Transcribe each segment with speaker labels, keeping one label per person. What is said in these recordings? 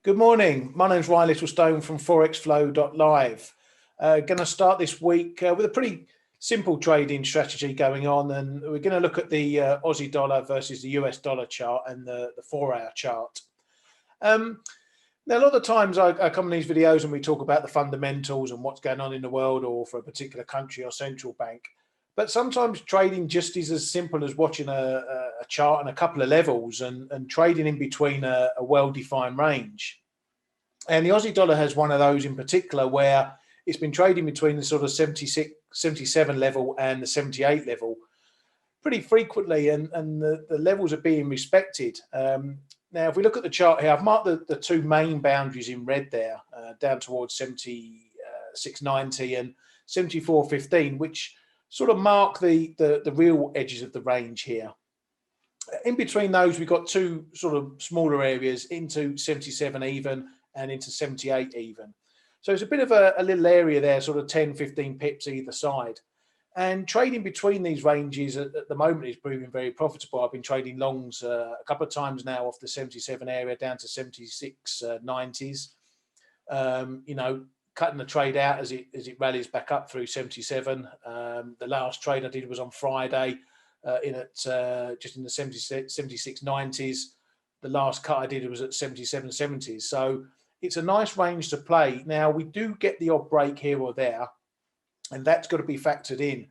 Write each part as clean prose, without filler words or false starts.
Speaker 1: Good morning. My name's Ryan Littlestone from forexflow.live. Going to start this week with a pretty simple trading strategy going on, and we're going to look at the Aussie dollar versus the US dollar chart and the 4-hour chart. Now, a lot of times I come in these videos and we talk about the fundamentals and what's going on in the world or for a particular country or central bank. But sometimes trading just is as simple as watching a chart and a couple of levels and trading in between a well-defined range. And the Aussie dollar has one of those in particular where it's been trading between the sort of 76, 77 level and the 78 level pretty frequently, and the levels are being respected. Now, if we look at the chart here, I've marked the two main boundaries in red there, down towards 76.90 and 74.15, which sort of mark the real edges of the range here. In between those, we've got two sort of smaller areas into 77 even and into 78 even. So it's a bit of a little area there, sort of 10, 15 pips either side. And trading between these ranges at the moment is proving very profitable. I've been trading longs a couple of times now off the 77 area down to 76.90s. You know, cutting the trade out as it rallies back up through 77. The last trade I did was on Friday just in the 76.90s. The last cut I did was at 77.70s. So it's a nice range to play. Now, we do get the odd break here or there, and that's got to be factored in.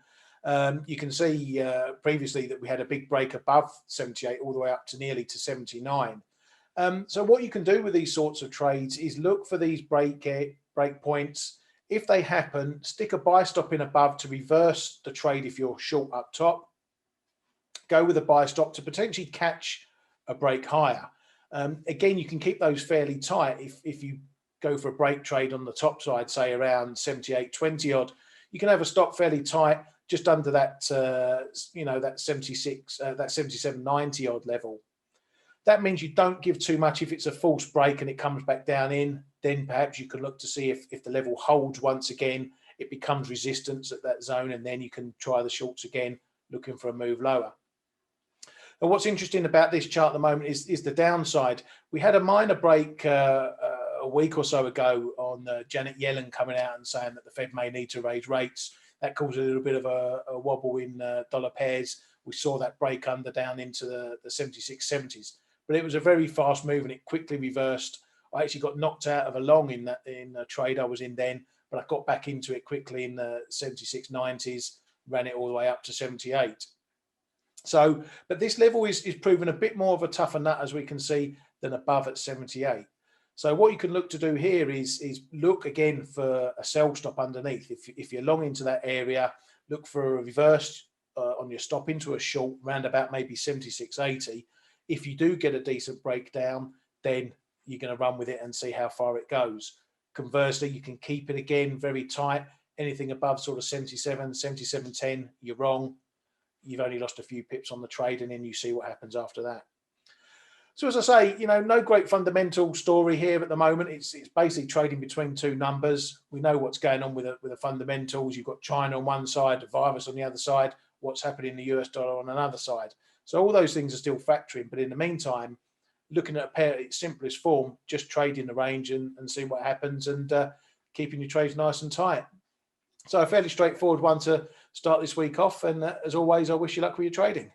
Speaker 1: You can see previously that we had a big break above 78 all the way up to nearly to 79. So what you can do with these sorts of trades is look for these break points. If they happen, stick a buy stop in above to reverse the trade if you're short up top. Go with a buy stop to potentially catch a break higher. Again, you can keep those fairly tight. If you go for a break trade on the top side, say around 78.20 odd, you can have a stop fairly tight just under that, that 76, that 77.90 odd level. That means you don't give too much. If it's a false break and it comes back down in, then perhaps you can look to see if the level holds once again, it becomes resistance at that zone, and then you can try the shorts again, looking for a move lower. And what's interesting about this chart at the moment is the downside. We had a minor break a week or so ago on Janet Yellen coming out and saying that the Fed may need to raise rates. That caused a little bit of a wobble in dollar pairs. We saw that break under down into the 76.70s. But it was a very fast move and it quickly reversed. I actually got knocked out of a long in a trade I was in then, but I got back into it quickly in the 76.90s, ran it all the way up to 78. So, but this level is proven a bit more of a tougher nut, as we can see, than above at 78. So what you can look to do here is look again for a sell stop underneath. If you're long into that area, look for a reverse on your stop into a short round about maybe 76.80. If you do get a decent breakdown, then you're going to run with it and see how far it goes. Conversely, you can keep it again very tight. Anything above sort of 77, 77.10, you're wrong. You've only lost a few pips on the trade, and then you see what happens after that. So as I say, no great fundamental story here at the moment. It's basically trading between two numbers. We know what's going on with the fundamentals. You've got China on one side, the virus on the other side, what's happening in the US dollar on another side. So all those things are still factoring. But in the meantime, looking at a pair its simplest form, just trading the range and see what happens, and keeping your trades nice and tight. So a fairly straightforward one to start this week off. And as always, I wish you luck with your trading.